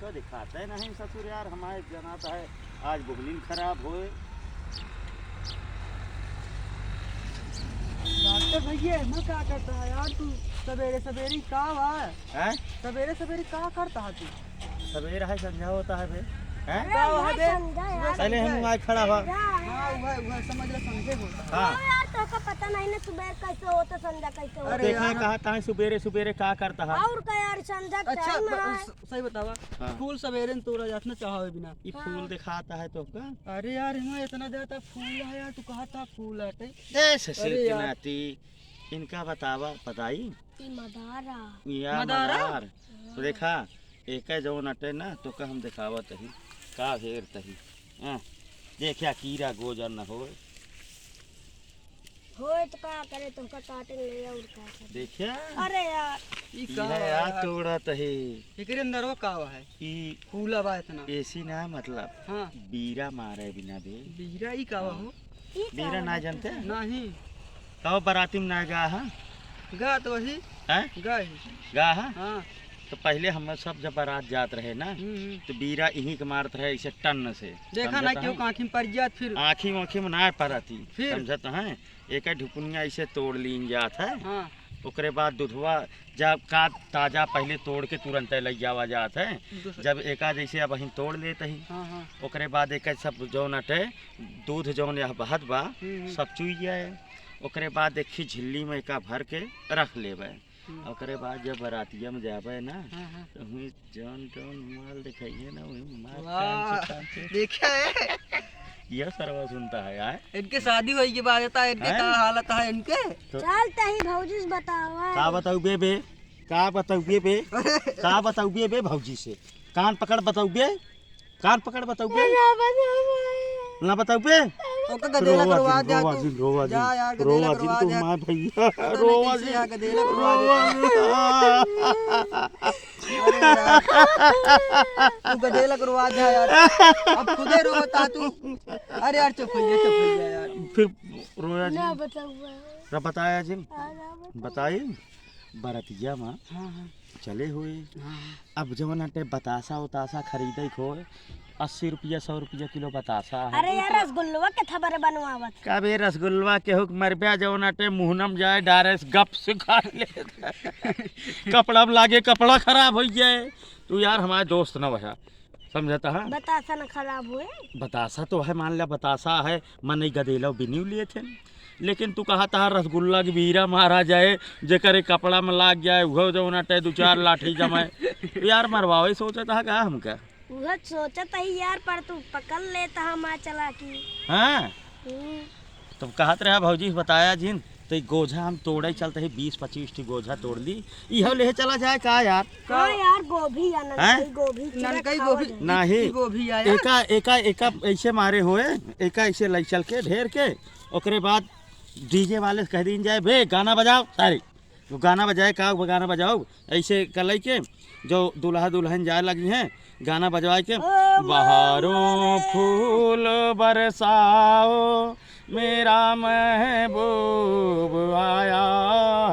हमको दिखाते नहीं ससुर यार, हमारे जनाता है आज बुगलिन खराब होए। डॉक्टर भैया मैं क्या करता है यार तू सवेरे सवेरे का हैं? सवेरे सवेरे का करता है तू? सवेरा है संझा होता है बे हैं? का है बे? पहले हम आज खड़ा हुआ। हाँ वह समझ ले समझे होता है। हाँ यार तो का पता नहीं ना सुबह कैसे होता संध्या कैसे होता। अरे देखा यार। कहा था सुबेरे सुबेरे का करता है। और का यार संध्या अच्छा टाइम है। सही बतावा हाँ। फूल सवेरे तोड़ा जातना चाहे बिना। ये फूल दिखाता है तो का अरे यार हमें इतना देता फूल है यार, तू कहा था फूल हटे। ए ससुर अरे की यार। नाती इनका बतावा बताई ई मदारा या मदारा? मदार तो देखा एक जो नटे ना तो का हम दिखावत ही का घेर तही। हाँ, देखिया कीड़ा गोजर न हो। होए तो का करे तुमका काटे ले और का करे। देखिया अरे यार ई का कीड़ा यार तोड़ा तही एकरे अंदर वो का है ई फूल बा इतना। ऐसी ना मतलब हाँ बीरा मारे बिना बे बीरा ई का हो ई बीरा ना जानते नहीं कहो बराती में ना गा हा गा तो वही हैं? गा ही। गा हा हाँ तो पहले हम सब जब बारात जात रहे ना तो बीरा यहीं के मारत रहे ऐसे टन से। देखा ना समझत क्यों हैं? आँखी में पड़ जात फिर। आँखी वाँखी में ना पड़ती फिर? समझत हैं? एक ढुकुनिया ऐसे तोड़ लीन जात है। हाँ ओकरे बाद दूधवा जब का ताजा पहले तोड़ के तुरंत ले जावा जात है। जब एका जैसे अब हम तोड़ लेते ही हाँ हाँ ओकरे बाद एक सब जौन अटे दूध जौन यह बहत बा सब चुई जाए। ओकरे बाद देखी झिल्ली में एका भर के रख लेबे। ओकरे बाद जब बरातिया में जाबे ना हाँ हाँ। तो हुई जौन जौन माल दिखाइए ना वही माल वाह, कान से देखा है यह सरवा सुनता है यार। इनके शादी हुई के बाद आता है इनके हैं? का हालत है इनके। चल तही भौजी से बतावा। का बताऊ बे का बताऊ बे का बताऊ बे भौजी से कान पकड़ बताऊ बे कान पकड़ बताऊ बे ना बताऊ बे ओका गदेला करवा जा रोवा तू जिन रोवा जा यार जिन गदेला रोवा जिन करवा तो जा मां भैया रोवा जिन जा गदेला करवा रोवा जा। अरे यार, तू गदेला करवा जा यार अब खुदे रोता तू। अरे यार चुप हो जा यार। फिर रोया ना जिन बतावा। रब बताया जिन ना बताई बरतिया मां हाँ हाँ चले हुए। हाँ अब जवन अटे बतासा उतासा खरीदे खो 80 रुपया 100 रुपया किलो बतासा है। अरे यार रसगुल्लवा के थबरे बनवावत। कबे रसगुल्ला के हुक मरबिया जवन अटे मुहनम जाए डायरेक्ट गप से खा ले कपड़ा में लागे कपड़ा खराब हो जाए। तू यार हमारे दोस्त न वह समझता है। बतासा न खराब हुए। बतासा तो है मान लिया बतासा है मन नहीं गदेला बिनी लिए थे लेकिन तू कहा था रसगुल्ला की बीरा मारा जाए जेकर कपड़ा में लाग जाए वो जवन अटे 2-4 लाठी जमाए यार मरवावे सोचा था का हमका वह सोचत ही यार पर तू पकड़ लेता हमारा चला की। हाँ तो कहत रहा भौजी बताया जिन तो गोझा हम तोड़े चलते ही 20-25 टी गोझा तोड़ ली यह ले चला जाए का यार। हाँ यार गोभी या हैं? ननकई गोभी ननकई खावा गोभी जाए। नहीं गोभी आया एका ऐसे मारे हुए एका ऐसे ले चल के ढेर के ओकरे बाद डीजे वाले कह दिन जाए भे गाना बजाओ सारी वो गाना बजाए का वो गाना बजाओ ऐसे कल के जो दुल्हा दुल्हन जाए लगी हैं गाना बजवाए के बहारों फूल बरसाओ मेरा महबूब आया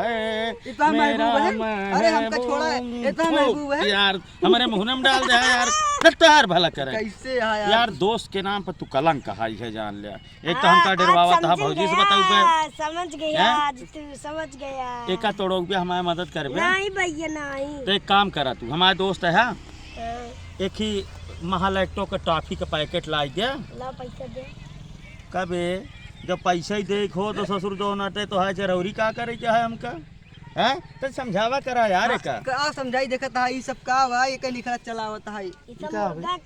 है इतना मेरा महबूब है? अरे हमका छोड़ा है, इतना महबूब है? यार हमारे मुहनम डाल दे यार नत्तार भला करे कैसे आया यार दोस्त के नाम पर तू कलंक कहाई है जान लिया। एक तो हाँ, हमका डरवावा आज था समझ भौजी से गया, बताऊ पे समझ गया हैं? आज तू समझ गया। एका तोड़ो पे हमारी मदद करबे नहीं भैया नहीं। तो एक काम करा तू हमारे दोस्त है हाँ? हाँ, एक ही महालैक्टो का टॉफी का पैकेट लाई दे ला पैसा दे। कबे जब पैसा ही देख हो तो ससुर जो नटे तो है चरौरी का करे क्या है हमका है तो समझावा करा यार का का समझाई देखत है ई सब का बा ये कहीं निकल चलावत है। ई सब क्या मुर्गा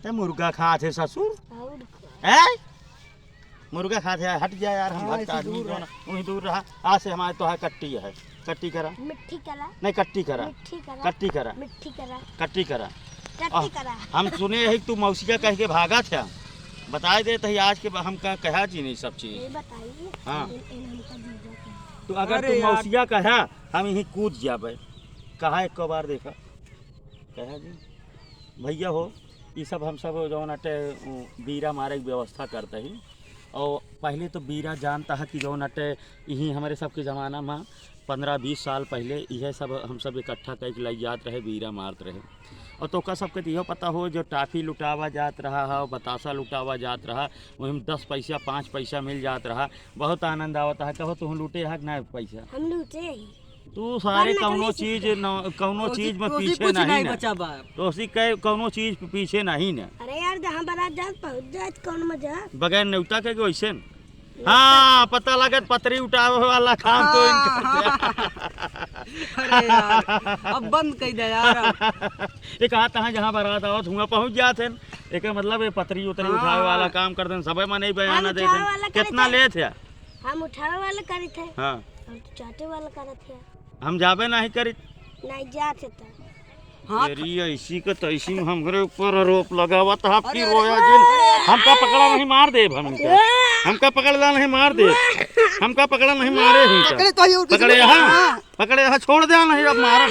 ते मुर्गा खा थे ससुर और है मुर्गा खा थे हट जा यार हम हाँ, भक्त ऐसे आदमी दूर जो ना वहीं दूर रहा आज से हमारे तो है कट्टी है कट्टी करा मिट्टी करा नहीं कट्टी करा मिट्टी करा कट्टी करा मिट्टी करा कट्टी करा चट्टी करा। हम सुने है कि तू मौसिया कह के भागा था बताए देते ही आज के हम का कहा जी नहीं सब ये चीज बताइए हाँ। इन हमका दीजा के। तो अगर अरे तू यार। मौसिया कहा हम यहीं कूद जाबे कहा एक बार देखा कहा जी भैया हो ये सब हम सब जौन अटे बीरा मारे की व्यवस्था करते ही और पहले तो बीरा जानता है कि जौन अटे यहीं हमारे सबके ज़माना में 15-20 साल पहले यह सब हम सब इकट्ठा करके लग जाते रहे बीरा मारते रहे और तो का सबके तो पता हो जो टाफी लुटावा जात रहा है, बतासा लुटावा जात रहा, वही में 10 पैसा 5 पैसा मिल जात रहा, बहुत आनंद आवता है। कहो तुम लूटे है कि नहीं पैसा? हम लूटे ही तू सारे वरना कौनो नहीं चीज कौनो चीज में तोसी पीछे कुछ नहीं ना, बचा बा। तो उसी कहे कौनो चीज पीछे नहीं ना, अरे यार जहाँ बारात जात पहुँच जात कौन मजा। बगैर न्योता के वैसे न। हाँ पता लगत पतरी उठावे वाला काम तो इनका। अरे यार अब बंद कर दे यार। एक आता है जहाँ बारात आओ वहाँ पहुँच जाते हैं, एक मतलब ये पतरी उतरी उठावे वाला काम करते हैं, सबे में नहीं बयाना हम देते उठावे वाला हैं। करे कितना थे। ले थे? हम उठावे वाला करे थे, हाँ हम तो चाटे वाला करे थे। हम जाबे नहीं करी। नहीं जाते था। हाँ तेरी ऐसी का तैसी में हमरे ऊपर आरोप लगावा था आपकी रोया जिन हमका पकड़ा नहीं मार दे, हमका पकड़ला नहीं मार दे, हमका पकड़ा नहीं मारे पकड़े तो ही और किसी पकड़े को- यहाँ हाँ। पकड़े यहाँ छोड़ दे नहीं अब मार।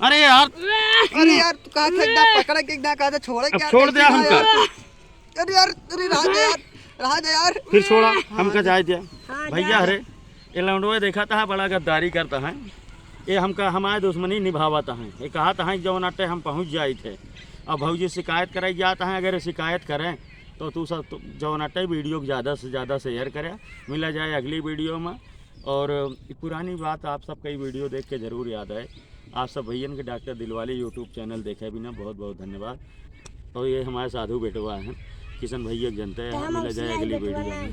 अरे यार अरे यार तू कहा था एकदम पकड़े के एकदम कहा था छोड़े अब क्या? छोड़ दिया हमका, अरे यार अरे रहा दे यार। फिर छोड़ा हमका जाए दिया। हाँ, भैया अरे ये लौंडो देखा था बड़ा गद्दारी करता है, ये हमका हमारे दुश्मनी निभावता है। ये कहा था जौन अटे हम पहुँच जाए थे, अब भौजी शिकायत कराई जाता है, अगर शिकायत करें तो तू सब जौन अटे वीडियो को ज़्यादा से ज़्यादा शेयर करे, मिला जाए अगली वीडियो में। और पुरानी बात आप सब कई वीडियो देख के ज़रूर याद है, आप सब भैयन के डॉक्टर दिलवाले यूट्यूब चैनल देखे बिना बहुत बहुत धन्यवाद। और ये हमारे साधु बेटवा हैं किशन भैया जनता है, मिला जाए अगली वीडियो में।